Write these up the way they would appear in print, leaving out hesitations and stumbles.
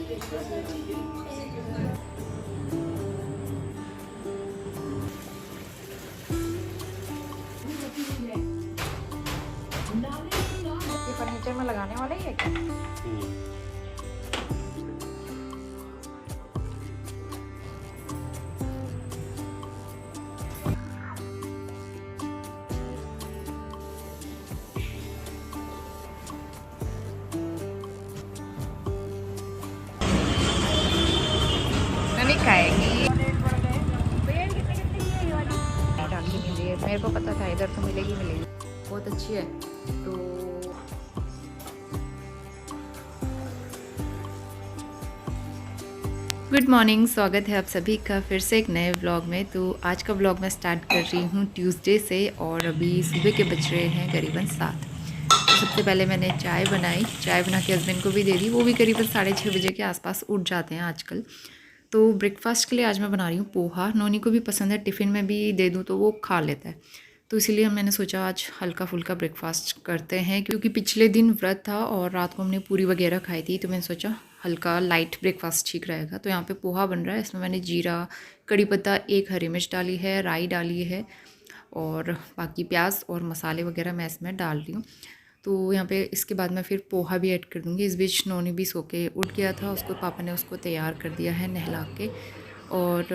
ये फर्नीचर में लगाने वाला ही है क्या? नहीं खाएगी। मेरे को पता था इधर तो मिलेगी बहुत अच्छी है। तो गुड मॉर्निंग, स्वागत है आप सभी का फिर से एक नए व्लॉग में। तो आज का व्लॉग मैं स्टार्ट कर रही हूँ ट्यूसडे से और अभी सुबह के बज रहे हैं करीबन 7। तो सबसे पहले मैंने चाय बना के हस्बैंड को भी दे दी। वो भी करीबन 6:30 बजे के आसपास उठ जाते हैं आजकल। तो ब्रेकफास्ट के लिए आज मैं बना रही हूँ पोहा। नोनी को भी पसंद है, टिफ़िन में भी दे दूँ तो वो खा लेता है। तो इसीलिए मैंने सोचा आज हल्का फुल्का ब्रेकफास्ट करते हैं, क्योंकि पिछले दिन व्रत था और रात को हमने पूरी वगैरह खाई थी। तो मैंने सोचा हल्का लाइट ब्रेकफास्ट ठीक रहेगा। तो यहाँ पे पोहा बन रहा है। इसमें मैंने जीरा, कड़ी पत्ता, 1 हरी मिर्च डाली है, राई डाली है और बाकी प्याज और मसाले वगैरह मैं इसमें डाल रही हूँ। तो यहाँ पे इसके बाद मैं फिर पोहा भी ऐड कर दूँगी। इस बीच नोनी भी सो के उठ गया था, उसको पापा ने उसको तैयार कर दिया है नहला के और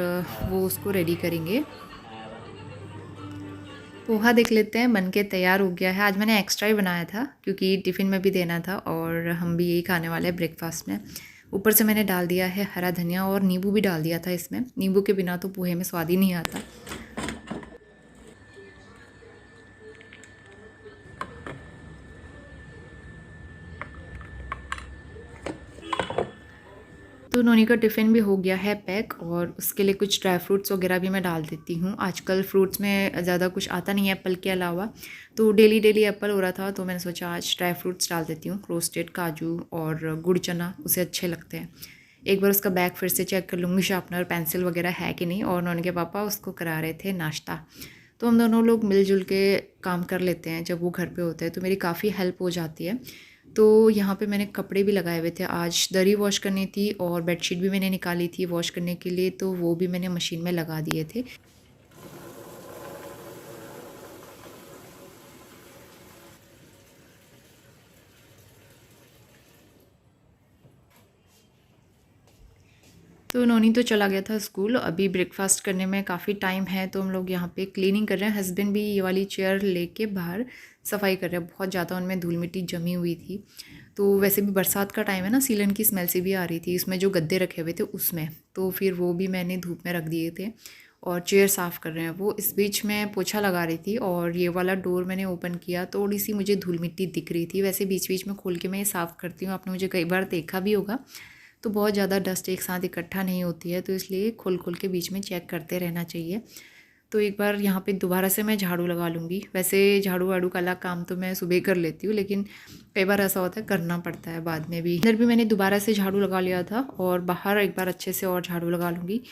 वो उसको रेडी करेंगे। पोहा देख लेते हैं, बन के तैयार हो गया है। आज मैंने एक्स्ट्रा ही बनाया था क्योंकि टिफ़िन में भी देना था और हम भी यही खाने वाले हैं ब्रेकफास्ट में। ऊपर से मैंने डाल दिया है हरा धनिया और नींबू भी डाल दिया था इसमें। नींबू के बिना तो पोहे में स्वाद ही नहीं आता। तो नोनी का टिफ़िन भी हो गया है पैक और उसके लिए कुछ ड्राई फ्रूट्स वगैरह भी मैं डाल देती हूँ। आजकल फ्रूट्स में ज़्यादा कुछ आता नहीं है एप्पल के अलावा, तो डेली एप्पल हो रहा था तो मैंने सोचा आज ड्राई फ्रूट्स डाल देती हूँ। रोस्टेड काजू और गुड़ चना उसे अच्छे लगते हैं। एक बार उसका बैग फिर से चेक कर लूँगी, शार्पनर पेंसिल वगैरह है कि नहीं। और नोनी के पापा उसको करा रहे थे नाश्ता। तो हम दोनों लोग मिलजुल के काम कर लेते हैं। जब वो घर पे होते हैं तो मेरी काफ़ी हेल्प हो जाती है। तो यहाँ पे मैंने कपड़े भी लगाए हुए थे। आज दरी वॉश करनी थी और बेडशीट भी मैंने निकाली थी वॉश करने के लिए, तो वो भी मैंने मशीन में लगा दिए थे। तो नोनी तो चला गया था स्कूल। अभी ब्रेकफास्ट करने में काफ़ी टाइम है तो हम लोग यहाँ पे क्लीनिंग कर रहे हैं। हस्बैंड भी ये वाली चेयर लेके बाहर सफाई कर रहे हैं। बहुत ज़्यादा उनमें धूल मिट्टी जमी हुई थी। तो वैसे भी बरसात का टाइम है ना, सीलन की स्मेल सी भी आ रही थी इसमें जो गद्दे रखे हुए थे उसमें। तो फिर वो भी मैंने धूप में रख दिए थे और चेयर साफ़ कर रहे हैं वो। इस बीच में पोछा लगा रही थी और ये वाला डोर मैंने ओपन किया, थोड़ी सी मुझे धूल मिट्टी दिख रही थी। वैसे बीच बीच में खोल के मैं ये साफ़ करती हूँ, आपने मुझे कई बार देखा भी होगा। तो बहुत ज़्यादा डस्ट एक साथ इकट्ठा नहीं होती है, तो इसलिए खोल खोल के बीच में चेक करते रहना चाहिए। तो एक बार यहाँ पे दोबारा से मैं झाड़ू लगा लूँगी। वैसे झाड़ू वाड़ू का काम तो मैं सुबह कर लेती हूँ, लेकिन कई बार ऐसा होता है करना पड़ता है बाद में भी। इधर भी मैंने दोबारा से झाड़ू लगा लिया था और बाहर एक बार अच्छे से और झाड़ू लगा लूँगी।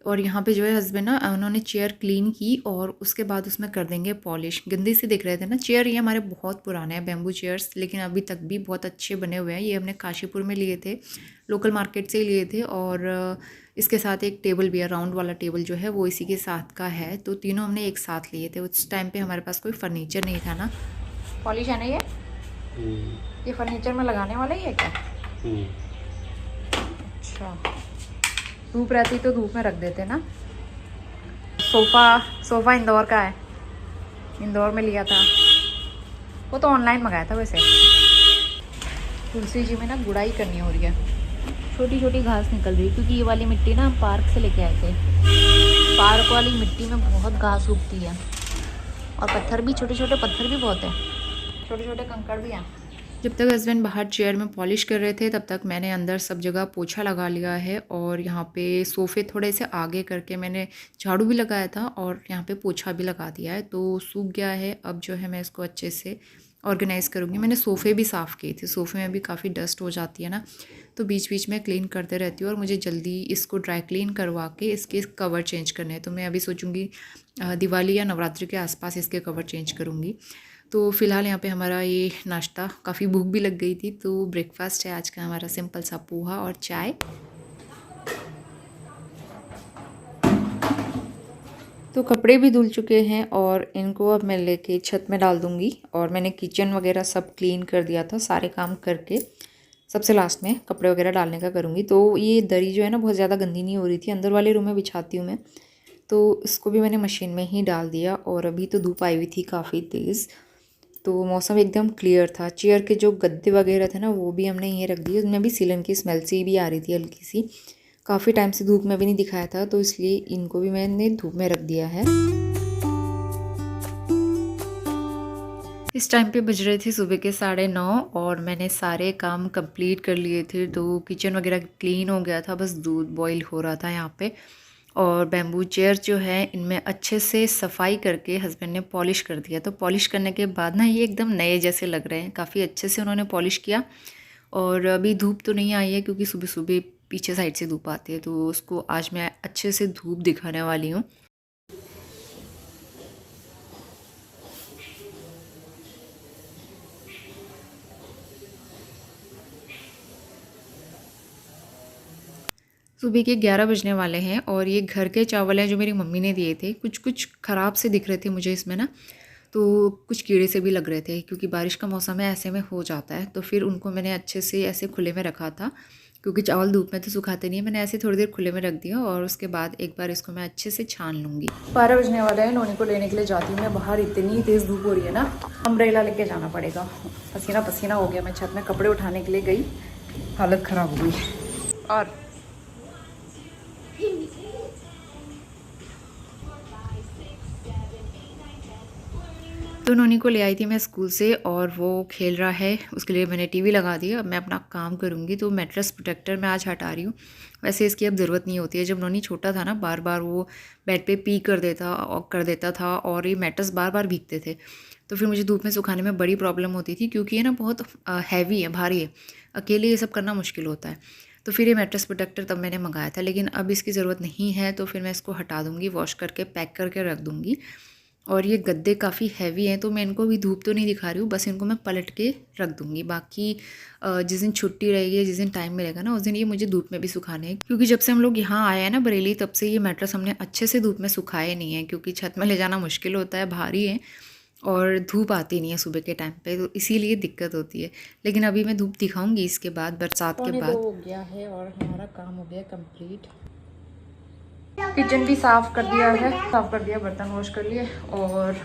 और यहाँ पे जो है हस्बैंड ना उन्होंने चेयर क्लीन की और उसके बाद उसमें कर देंगे पॉलिश। गंदी से दिख रहे थे ना चेयर। ये हमारे बहुत पुराने हैं बैम्बू चेयर्स, लेकिन अभी तक भी बहुत अच्छे बने हुए हैं। ये हमने काशीपुर में लिए थे, लोकल मार्केट से ही लिए थे। और इसके साथ एक टेबल भी है, राउंड वाला टेबल जो है वो इसी के साथ का है। तो तीनों हमने एक साथ लिए थे। उस टाइम पे हमारे पास कोई फर्नीचर नहीं था ना। पॉलिश है ना ये फर्नीचर में लगाने वाला ही है क्या? अच्छा, धूप रहती तो धूप में रख देते ना। सोफ़ा इंदौर का है, इंदौर में लिया था। वो तो ऑनलाइन मंगाया था वैसे। तुलसी जी में ना गुड़ाई करनी हो रही है। छोटी छोटी घास निकल रही है क्योंकि ये वाली मिट्टी ना हम पार्क से लेके आए थे। पार्क वाली मिट्टी में बहुत घास उगती है और पत्थर भी, छोटे छोटे पत्थर भी बहुत है, छोटे छोटे कंकड़ भी हैं। जब तक हस्बैंड बाहर चेयर में पॉलिश कर रहे थे तब तक मैंने अंदर सब जगह पोछा लगा लिया है। और यहाँ पे सोफ़े थोड़े से आगे करके मैंने झाड़ू भी लगाया था और यहाँ पे पोछा भी लगा दिया है, तो सूख गया है। अब जो है मैं इसको अच्छे से ऑर्गेनाइज़ करूँगी। मैंने सोफ़े भी साफ़ किए थे, सोफ़े में भी काफ़ी डस्ट हो जाती है ना, तो बीच बीच में क्लीन करते रहती हूँ। और मुझे जल्दी इसको ड्राई क्लीन करवा के इसके कवर चेंज करने हैं। तो मैं अभी सोचूँगी दिवाली या नवरात्रि के आसपास इसके कवर चेंज करूँगी। तो फ़िलहाल यहाँ पे हमारा ये नाश्ता, काफ़ी भूख भी लग गई थी, तो ब्रेकफास्ट है आज का हमारा सिंपल सा पोहा और चाय। तो कपड़े भी धुल चुके हैं और इनको अब मैं लेके छत में डाल दूँगी। और मैंने किचन वगैरह सब क्लीन कर दिया था, सारे काम करके सबसे लास्ट में कपड़े वगैरह डालने का करूँगी। तो ये दरी जो है ना बहुत ज़्यादा गंदी नहीं हो रही थी, अंदर वाले रूम में बिछाती हूँ मैं, तो इसको भी मैंने मशीन में ही डाल दिया। और अभी तो धूप आई हुई थी काफ़ी तेज़, तो मौसम एकदम क्लियर था। चेयर के जो गद्दे वगैरह थे ना वो भी हमने यहीं रख दिए, उनमें भी सीलन की स्मेल सी भी आ रही थी हल्की सी। काफ़ी टाइम से धूप में भी नहीं दिखाया था, तो इसलिए इनको भी मैंने धूप में रख दिया है। इस टाइम पे बज रहे थे सुबह के 9:30 और मैंने सारे काम कंप्लीट कर लिए थे। तो किचन वगैरह क्लीन हो गया था, बस दूध बॉईल हो रहा था यहाँ पे। और बैम्बू चेयर जो है इनमें अच्छे से सफाई करके हस्बैंड ने पॉलिश कर दिया। तो पॉलिश करने के बाद ना ये एकदम नए जैसे लग रहे हैं, काफ़ी अच्छे से उन्होंने पॉलिश किया। और अभी धूप तो नहीं आई है क्योंकि सुबह सुबह पीछे साइड से धूप आती है, तो उसको आज मैं अच्छे से धूप दिखाने वाली हूँ। सुबह के 11 बजने वाले हैं और ये घर के चावल हैं जो मेरी मम्मी ने दिए थे। कुछ कुछ ख़राब से दिख रहे थे मुझे इसमें ना, तो कुछ कीड़े से भी लग रहे थे क्योंकि बारिश का मौसम है, ऐसे में हो जाता है। तो फिर उनको मैंने अच्छे से ऐसे खुले में रखा था क्योंकि चावल धूप में तो सुखाते नहीं है। मैंने ऐसे थोड़ी देर खुले में रख दिया और उसके बाद एक बार इसको मैं अच्छे से छान लूँगी। 12 बजने वाला है, नोनी को लेने के लिए जाती हूँ मैं बाहर। इतनी तेज़ धूप हो रही है ना, अम्ब्रेला लेके जाना पड़ेगा। पसीना पसीना हो गया, मैं छत में कपड़े उठाने के लिए गई, हालत ख़राब हो गई। और तो नोनी को ले आई थी मैं स्कूल से और वो खेल रहा है, उसके लिए मैंने टीवी लगा दी। अब मैं अपना काम करूँगी। तो मैट्रेस प्रोटेक्टर मैं आज हटा रही हूँ, वैसे इसकी अब ज़रूरत नहीं होती है। जब नोनी छोटा था ना, बार बार वो बेड पे पी कर देता था और ये मैट्रेस बार बार भीगते थे, तो फिर मुझे धूप में सुखाने में बड़ी प्रॉब्लम होती थी क्योंकि ये ना बहुत हैवी है, भारी है, अकेले ये सब करना मुश्किल होता है। तो फिर ये मैट्रेस प्रोटेक्टर तब मैंने मंगाया था, लेकिन अब इसकी ज़रूरत नहीं है, तो फिर मैं इसको हटा दूँगी, वॉश करके पैक करके रख दूँगी। और ये गद्दे काफ़ी हैवी हैं, तो मैं इनको भी धूप तो नहीं दिखा रही हूँ, बस इनको मैं पलट के रख दूँगी। बाकी जिस दिन छुट्टी रहेगी, जिस दिन टाइम मिलेगा ना, उस दिन ये मुझे धूप में भी सुखाने हैं, क्योंकि जब से हम लोग यहाँ आए हैं ना बरेली, तब से ये मैट्रेस हमने अच्छे से धूप में सुखाए नहीं है, क्योंकि छत में ले जाना मुश्किल होता है, भारी है और धूप आती नहीं है सुबह के टाइम पे, तो इसीलिए दिक्कत होती है। लेकिन अभी मैं धूप दिखाऊंगी इसके बाद, बरसात के बाद। हो गया है और हमारा काम हो गया कंप्लीट। किचन भी साफ़ कर दिया है, बर्तन वॉश कर लिए और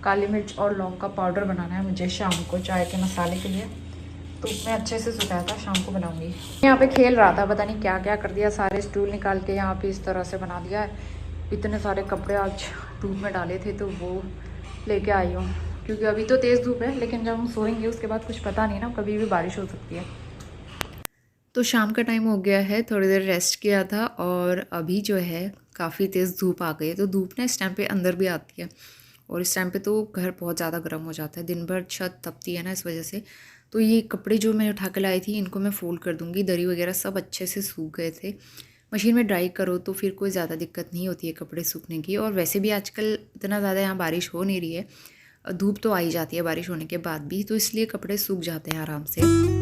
काली मिर्च और लौंग का पाउडर बनाना है मुझे शाम को चाय के मसाले के लिए, तो मैं अच्छे से सुखाया था, शाम को बनाऊंगी। यहाँ पे खेल रहा था, पता नहीं क्या क्या कर दिया, सारे स्टूल निकाल के यहाँ पे इस तरह से बना दिया है। इतने सारे कपड़े आज धूप में डाले थे तो वो लेके आई हूँ, क्योंकि अभी तो तेज़ धूप है, लेकिन जब हम सोएंगे उसके बाद कुछ पता नहीं ना, कभी भी बारिश हो सकती है। तो शाम का टाइम हो गया है, थोड़ी देर रेस्ट किया था और अभी जो है काफ़ी तेज़ धूप आ गई है। तो धूप ना इस टाइम पे अंदर भी आती है और इस टाइम पे तो घर बहुत ज़्यादा गर्म हो जाता है, दिन भर छत तपती है ना इस वजह से। तो ये कपड़े जो मैं उठा के लाई थी इनको मैं फ़ोल्ड कर दूँगी, दरी वगैरह सब अच्छे से सूख गए थे। मशीन में ड्राई करो तो फिर कोई ज़्यादा दिक्कत नहीं होती है कपड़े सूखने की। और वैसे भी आजकल इतना ज़्यादा यहाँ बारिश हो नहीं रही है, धूप तो आ ही जाती है बारिश होने के बाद भी, तो इसलिए कपड़े सूख जाते हैं आराम से।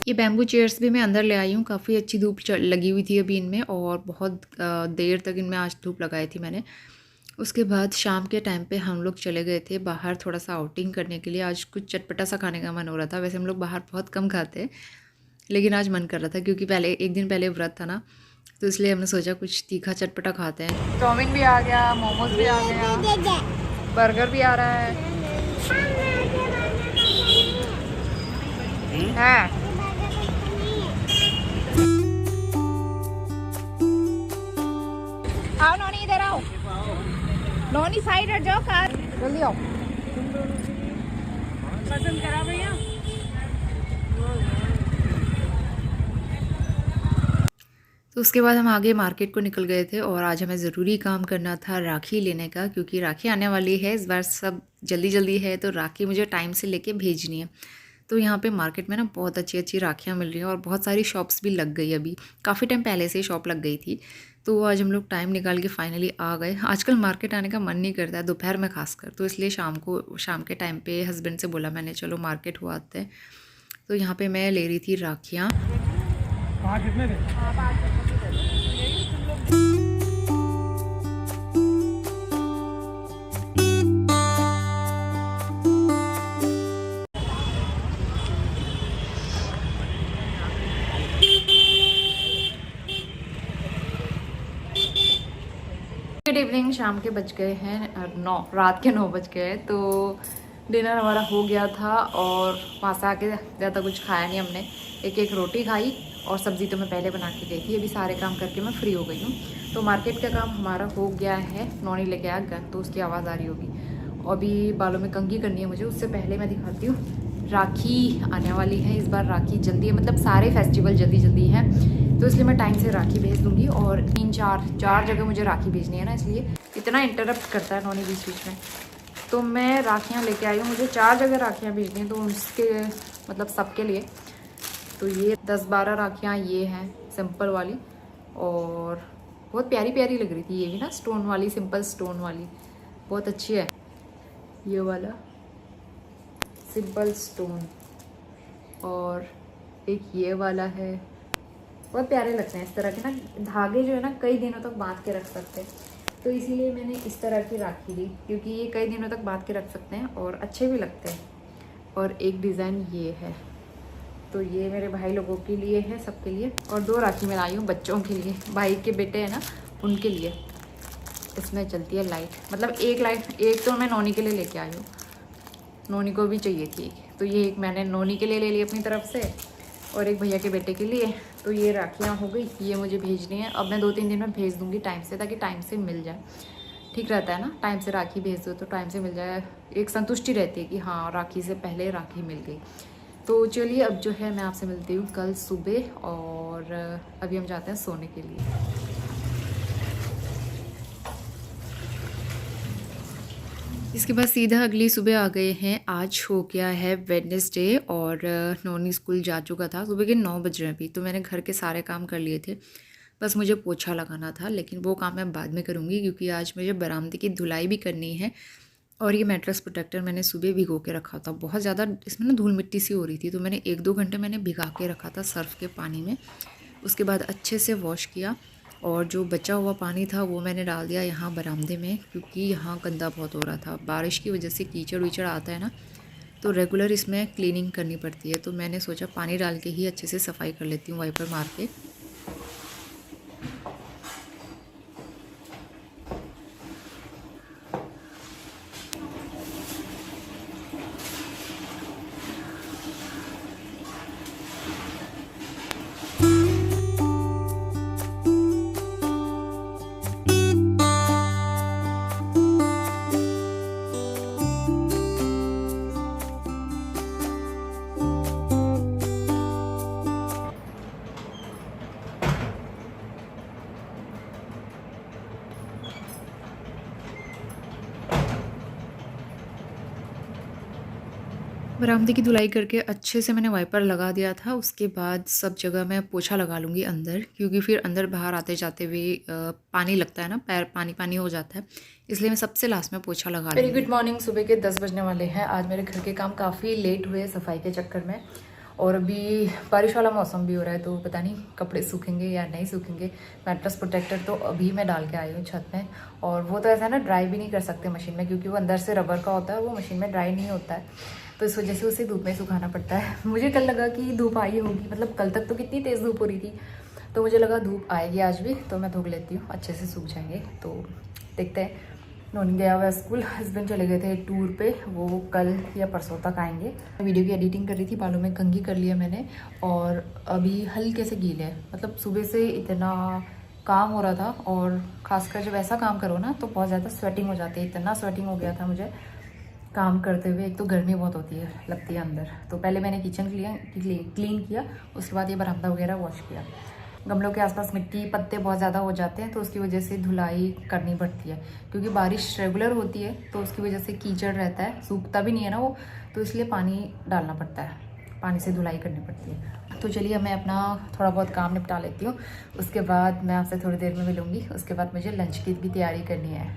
ये बैम्बू चेयर्स भी मैं अंदर ले आई हूँ, काफ़ी अच्छी धूप लगी हुई थी अभी इनमें और बहुत देर तक इनमें आज धूप लगाई थी मैंने। उसके बाद शाम के टाइम पे हम लोग चले गए थे बाहर थोड़ा सा आउटिंग करने के लिए। आज कुछ चटपटा सा खाने का मन हो रहा था, वैसे हम लोग बाहर बहुत कम खाते हैं, लेकिन आज मन कर रहा था क्योंकि एक दिन पहले व्रत था ना, तो इसलिए हमने सोचा कुछ तीखा चटपटा खाते हैं। चाउमीन भी आ गया, मोमोज भी आ गया, बर्गर भी आ रहा है। हाँ आओ नोनी, इधर आओ। नॉनी साइड हट जाओ, कार जल्दी आओ। पसंद करा भैया। तो उसके बाद हम आगे मार्केट को निकल गए थे और आज हमें ज़रूरी काम करना था राखी लेने का, क्योंकि राखी आने वाली है। इस बार सब जल्दी जल्दी है तो राखी मुझे टाइम से लेके भेजनी है। तो यहाँ पे मार्केट में ना बहुत अच्छी अच्छी राखियाँ मिल रही हैं और बहुत सारी शॉप्स भी लग गई। अभी काफ़ी टाइम पहले से ही शॉप लग गई थी, तो आज हम लोग टाइम निकाल के फाइनली आ गए। आजकल मार्केट आने का मन नहीं करता है, दोपहर में खासकर, तो इसलिए शाम के टाइम पे हस्बैंड से बोला मैंने, चलो मार्केट हुआ आते हैं। तो यहाँ पे मैं ले रही थी राखियाँ। Good evening. शाम के बज गए हैं 9, रात के 9 बज गए। तो डिनर हमारा हो गया था और वहाँ से आके ज़्यादा कुछ खाया नहीं हमने। एक रोटी खाई और सब्ज़ी तो मैं पहले बना के गई थी। अभी सारे काम करके मैं फ्री हो गई हूँ। तो मार्केट का काम हमारा हो गया है। नॉनी लेके आया गन, तो उसकी आवाज़ आ रही होगी। अभी बालों में कंघी करनी है मुझे। उससे पहले मैं दिखाती हूँ, राखी आने वाली है। इस बार राखी जल्दी है, मतलब सारे फेस्टिवल जल्दी जल्दी हैं, तो इसलिए मैं टाइम से राखी भेज दूँगी। और 3-4 जगह मुझे राखी भेजनी है ना, इसलिए इतना इंटरप्ट करता है नॉनी बीच बीच में। तो मैं राखियाँ लेके आई हूँ। मुझे 4 जगह राखियाँ भेजनी हैं, तो उसके मतलब सबके लिए। तो ये 10-12 राखियाँ ये हैं सिंपल वाली, और बहुत प्यारी प्यारी लग रही थी ये भी ना, स्टोन वाली, सिंपल स्टोन वाली बहुत अच्छी है। ये वाला सिंपल स्टोन, और एक ये वाला है। बहुत प्यारे लगते हैं इस तरह के ना धागे, जो है ना कई दिनों तक बांध के रख सकते हैं। तो इसीलिए मैंने इस तरह की राखी ली, क्योंकि ये कई दिनों तक बांध के रख सकते हैं और अच्छे भी लगते हैं। और एक डिज़ाइन ये है, तो ये मेरे भाई लोगों के लिए है, सबके लिए। और 2 राखी मैं लाई हूँ बच्चों के लिए, भाई के बेटे हैं ना उनके लिए। इसमें चलती है लाइट, मतलब एक तो मैं नॉनी के लिए लेके आई हूँ, नॉनी को भी चाहिए थी। तो ये एक मैंने नॉनी के लिए ले ली अपनी तरफ से, और एक भैया के बेटे के लिए। तो ये राखियाँ हो गई, ये मुझे भेजनी है। अब मैं 2-3 दिन में भेज दूँगी टाइम से, ताकि टाइम से मिल जाए। ठीक रहता है ना, टाइम से राखी भेज दो तो टाइम से मिल जाए, एक संतुष्टि रहती है कि हाँ राखी से पहले राखी मिल गई। तो चलिए अब जो है मैं आपसे मिलती हूँ कल सुबह, और अभी हम जाते हैं सोने के लिए। इसके बाद सीधा अगली सुबह आ गए हैं। आज हो गया है वेडनेसडे और नॉनी स्कूल जा चुका था। सुबह के 9 बज रहे हैं अभी, तो मैंने घर के सारे काम कर लिए थे, बस मुझे पोछा लगाना था। लेकिन वो काम मैं बाद में करूँगी, क्योंकि आज मुझे बरामदे की धुलाई भी करनी है। और ये मैट्रेस प्रोटेक्टर मैंने सुबह भिगो के रखा था, बहुत ज़्यादा इसमें ना धूल मिट्टी सी हो रही थी, तो मैंने 1-2 घंटे मैंने भिगा के रखा था सर्फ़ के पानी में। उसके बाद अच्छे से वॉश किया, और जो बचा हुआ पानी था वो मैंने डाल दिया यहाँ बरामदे में, क्योंकि यहाँ गंदा बहुत हो रहा था। बारिश की वजह से कीचड़ वीचड़ आता है ना, तो रेगुलर इसमें क्लीनिंग करनी पड़ती है। तो मैंने सोचा पानी डाल के ही अच्छे से सफाई कर लेती हूँ वाइपर मार के। बरामदे की धुलाई करके अच्छे से मैंने वाइपर लगा दिया था। उसके बाद सब जगह मैं पोछा लगा लूँगी अंदर, क्योंकि फिर अंदर बाहर आते जाते हुए पानी लगता है ना, पैर पानी पानी हो जाता है, इसलिए मैं सबसे लास्ट में पोछा लगा लूँगी। Very good morning. सुबह के 10 बजने वाले हैं। आज मेरे घर के काम काफ़ी लेट हुए सफाई के चक्कर में, और अभी बारिश वाला मौसम भी हो रहा है, तो पता नहीं कपड़े सूखेंगे या नहीं सूखेंगे। मैट्रेस प्रोटेक्टर तो अभी मैं डाल के आई हूँ छत में, और वो तो ऐसा है ना ड्राई भी नहीं कर सकते मशीन में, क्योंकि वो अंदर से रबर का होता है, वो मशीन में ड्राई नहीं होता है। तो इस वजह से उसे धूप में सुखाना पड़ता है। मुझे कल लगा कि धूप आई होगी, मतलब कल तक तो कितनी तेज़ धूप हो रही थी, तो मुझे लगा धूप आएगी आज भी, तो मैं धो लेती हूँ, अच्छे से सूख जाएंगे। तो देखते हैं। नॉनी गया हुआ स्कूल, हस्बैंड चले गए थे टूर पे, वो कल या परसों तक आएंगे। वीडियो की एडिटिंग कर रही थी, बालों में कंघी कर लिया मैंने, और अभी हल्के से गीले हैं, मतलब सुबह से इतना काम हो रहा था, और ख़ासकर जब ऐसा काम करो ना तो बहुत ज़्यादा स्वेटिंग हो जाती है। इतना स्वेटिंग हो गया था मुझे काम करते हुए। एक तो गर्मी बहुत होती है, लगती है अंदर। तो पहले मैंने किचन क्लीन किया, उसके बाद ये बरामदा वगैरह वॉश किया। गमलों के आसपास मिट्टी पत्ते बहुत ज़्यादा हो जाते हैं, तो उसकी वजह से धुलाई करनी पड़ती है। क्योंकि बारिश रेगुलर होती है तो उसकी वजह से कीचड़ रहता है, सूखता भी नहीं है ना वो, तो इसलिए पानी डालना पड़ता है, पानी से धुलाई करनी पड़ती है। तो चलिए मैं अपना थोड़ा बहुत काम निपटा लेती हूँ, उसके बाद मैं आपसे थोड़ी देर में मिलूँगी। उसके बाद मुझे लंच की भी तैयारी करनी है।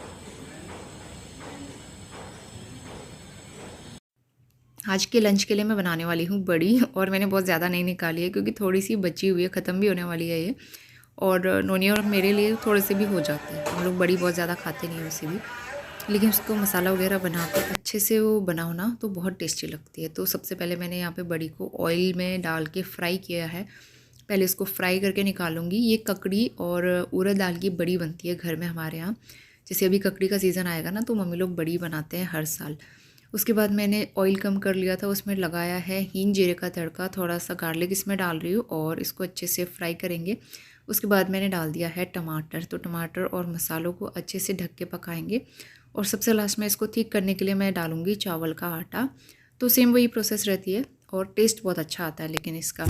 आज के लंच के लिए मैं बनाने वाली हूँ बड़ी, और मैंने बहुत ज़्यादा नहीं निकाली है क्योंकि थोड़ी सी बची हुई है, ख़त्म भी होने वाली है ये। और नोनी और मेरे लिए थोड़े से भी हो जाते हैं, हम लोग बड़ी बहुत ज़्यादा खाते नहीं है वैसे भी, लेकिन उसको मसाला वगैरह बना के अच्छे से वो बनाओ ना तो बहुत टेस्टी लगती है। तो सबसे पहले मैंने यहाँ पे बड़ी को ऑयल में डाल के फ्राई किया है। पहले इसको फ्राई करके निकालूंगी। ये ककड़ी और उड़द दाल की बड़ी बनती है घर में हमारे यहाँ। जैसे अभी ककड़ी का सीज़न आएगा ना तो मम्मी लोग बड़ी बनाते हैं हर साल। उसके बाद मैंने ऑयल कम कर लिया था, उसमें लगाया है हींग जीरे का तड़का, थोड़ा सा गार्लिक इसमें डाल रही हूँ और इसको अच्छे से फ्राई करेंगे। उसके बाद मैंने डाल दिया है टमाटर। तो टमाटर और मसालों को अच्छे से ढक के पकाएंगे। और सबसे लास्ट में इसको थिक करने के लिए मैं डालूँगी चावल का आटा। तो सेम वही प्रोसेस रहती है और टेस्ट बहुत अच्छा आता है लेकिन इसका।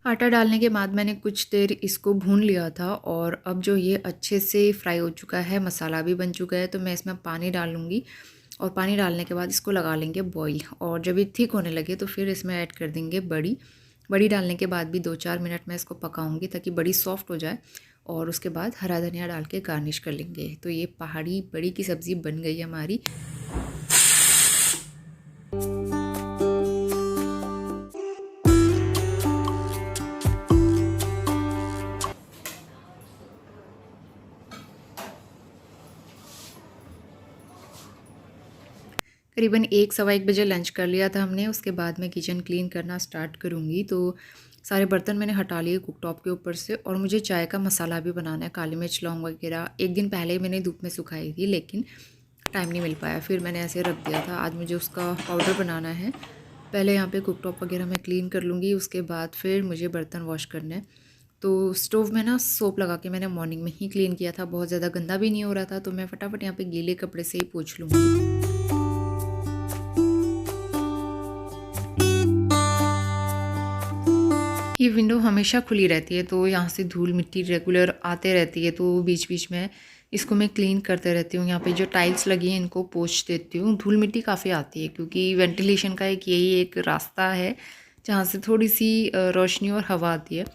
आटा डालने के बाद मैंने कुछ देर इसको भून लिया था, और अब जो ये अच्छे से फ्राई हो चुका है, मसाला भी बन चुका है, तो मैं इसमें पानी डालूँगी। और पानी डालने के बाद इसको लगा लेंगे बॉईल, और जब ये थिक होने लगे तो फिर इसमें ऐड कर देंगे बड़ी। बड़ी डालने के बाद भी 2-4 मिनट मैं इसको पकाऊंगी ताकि बड़ी सॉफ्ट हो जाए, और उसके बाद हरा धनिया डाल के गार्निश कर लेंगे। तो ये पहाड़ी बड़ी की सब्ज़ी बन गई है हमारी। करीबन 1-1:15 बजे लंच कर लिया था हमने। उसके बाद मैं किचन क्लीन करना स्टार्ट करूँगी। तो सारे बर्तन मैंने हटा लिए कुकटॉप के ऊपर से, और मुझे चाय का मसाला भी बनाना है, काली मिर्च लौंग वगैरह। एक दिन पहले ही मैंने धूप में सुखाई थी लेकिन टाइम नहीं मिल पाया, फिर मैंने ऐसे रख दिया था। आज मुझे उसका पाउडर बनाना है। पहले यहाँ पे कुकटॉप वगैरह मैं क्लीन कर लूँगी, उसके बाद फिर मुझे बर्तन वॉश करने हैं। तो स्टोव में ना सोप लगा के मैंने मॉर्निंग में ही क्लीन किया था, बहुत ज़्यादा गंदा भी नहीं हो रहा था, तो मैं फटाफट यहाँ पे गीले कपड़े से ही पोंछ लूँगी। ये विंडो हमेशा खुली रहती है तो यहाँ से धूल मिट्टी रेगुलर आते रहती है, तो बीच बीच में इसको मैं क्लीन करते रहती हूँ। यहाँ पे जो टाइल्स लगी हैं इनको पोंछ देती हूँ। धूल मिट्टी काफ़ी आती है क्योंकि वेंटिलेशन का यही एक रास्ता है जहाँ से थोड़ी सी रोशनी और हवा आती है,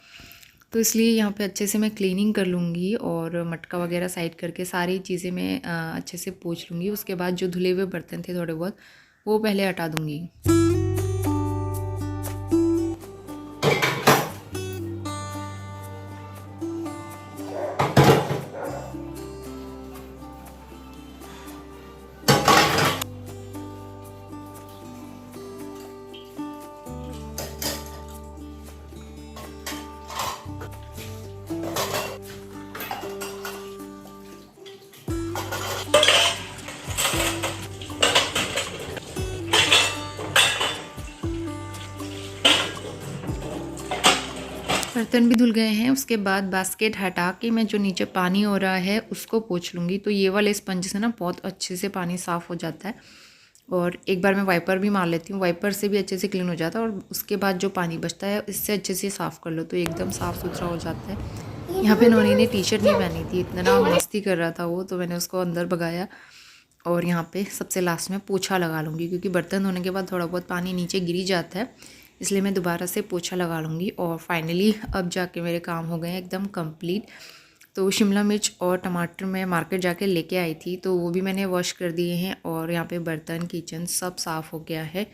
तो इसलिए यहाँ पे अच्छे से मैं क्लीनिंग कर लूँगी। और मटका वगैरह साइड करके सारी चीज़ें मैं अच्छे से पोंछ लूँगी। उसके बाद जो धुले हुए बर्तन थे थोड़े बहुत, वो पहले हटा दूँगी। बर्तन भी धुल गए हैं। उसके बाद बास्केट हटा के मैं जो नीचे पानी हो रहा है उसको पोंछ लूँगी। तो ये वाले स्पंज से ना बहुत अच्छे से पानी साफ़ हो जाता है, और एक बार मैं वाइपर भी मार लेती हूँ, वाइपर से भी अच्छे से क्लीन हो जाता है। और उसके बाद जो पानी बचता है इससे अच्छे से साफ़ कर लो तो एकदम साफ़ सुथरा हो जाता है। यहाँ पे नोनी ने टी शर्ट नहीं पहनी थी, इतना ना मस्ती कर रहा था वो, तो मैंने उसको अंदर भगाया। और यहाँ पे सबसे लास्ट में पोछा लगा लूँगी क्योंकि बर्तन धोने के बाद थोड़ा बहुत पानी नीचे गिरी जाता है, इसलिए मैं दोबारा से पोछा लगा लूँगी। और फाइनली अब जाके मेरे काम हो गए हैं एकदम कंप्लीट। तो शिमला मिर्च और टमाटर मैं मार्केट जाके लेके आई थी, तो वो भी मैंने वॉश कर दिए हैं। और यहाँ पे बर्तन किचन सब साफ़ हो गया है।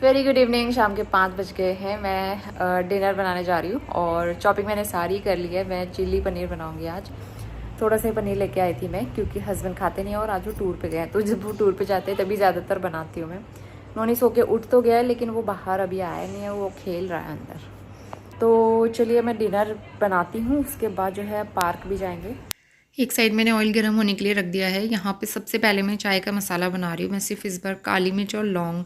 Very good evening. शाम के 5 बज गए हैं। मैं डिनर बनाने जा रही हूँ और चॉपिंग मैंने सारी कर ली है। मैं चिल्ली पनीर बनाऊँगी आज। थोड़ा सा पनीर लेके आई थी मैं, क्योंकि हस्बैंड खाते नहीं हैं और आज वो टूर पे गए हैं, तो जब वो टूर पे जाते हैं तभी ज़्यादातर बनाती हूँ मैं। नोनी सो के उठ तो गया है, लेकिन वो बाहर अभी आया नहीं है, वो खेल रहा है अंदर। तो चलिए मैं डिनर बनाती हूँ, उसके बाद जो है पार्क भी जाएंगे। एक साइड मैंने ऑयल गर्म होने के लिए रख दिया है। यहाँ पे सबसे पहले मैं चाय का मसाला बना रही हूँ। मैं सिर्फ इस बार काली मिर्च और लौंग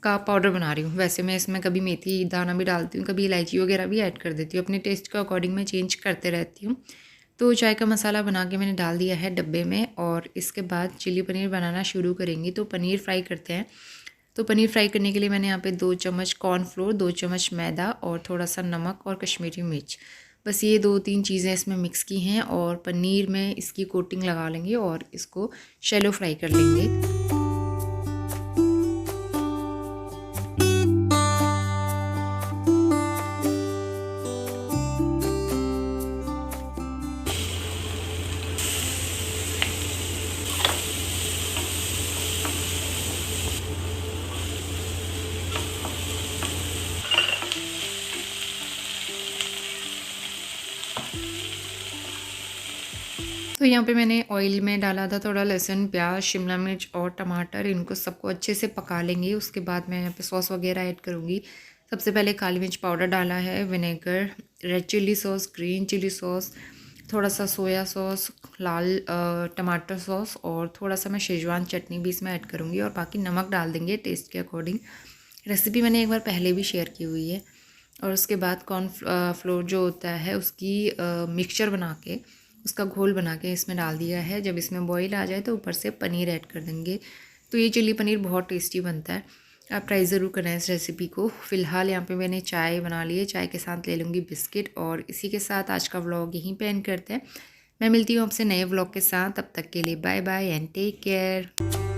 का पाउडर बना रही हूँ। वैसे मैं इसमें कभी मेथी दाना भी डालती हूँ, कभी इलायची वगैरह भी ऐड कर देती हूँ, अपने टेस्ट के अकॉर्डिंग मैं चेंज करते रहती हूँ। तो चाय का मसाला बना के मैंने डाल दिया है डब्बे में, और इसके बाद चिली पनीर बनाना शुरू करेंगी। तो पनीर फ्राई करते हैं। तो पनीर फ्राई करने के लिए मैंने यहाँ पे 2 चम्मच कॉर्नफ्लोर, 2 चम्मच मैदा और थोड़ा सा नमक और कश्मीरी मिर्च, बस ये 2-3 चीज़ें इसमें मिक्स की हैं। और पनीर में इसकी कोटिंग लगा लेंगे और इसको शैलो फ्राई कर लेंगे। तो यहाँ पे मैंने ऑयल में डाला था थोड़ा लहसुन, प्याज, शिमला मिर्च और टमाटर। इनको सबको अच्छे से पका लेंगे। उसके बाद मैं यहाँ पे सॉस वगैरह ऐड करूँगी। सबसे पहले काली मिर्च पाउडर डाला है, vinegar, red chilli sauce, green chilli sauce, थोड़ा सा सोया सॉस, लाल टमाटर सॉस और थोड़ा सा मैं शेजवान चटनी भी इसमें ऐड करूँगी, और बाकी नमक डाल देंगे टेस्ट के अकॉर्डिंग। रेसिपी मैंने एक बार पहले भी शेयर की हुई है। और उसके बाद कॉर्न फ्लोर जो होता है उसकी मिक्सचर बना के, उसका घोल बना के इसमें डाल दिया है। जब इसमें बॉईल आ जाए तो ऊपर से पनीर ऐड कर देंगे। तो ये चिली पनीर बहुत टेस्टी बनता है, आप ट्राई ज़रूर करें इस रेसिपी को। फ़िलहाल यहाँ पे मैंने चाय बना ली है, चाय के साथ ले लूँगी बिस्किट। और इसी के साथ आज का व्लॉग यहीं पे एंड करते हैं। मैं मिलती हूँ आपसे नए व्लॉग के साथ, तब तक के लिए bye bye and take care.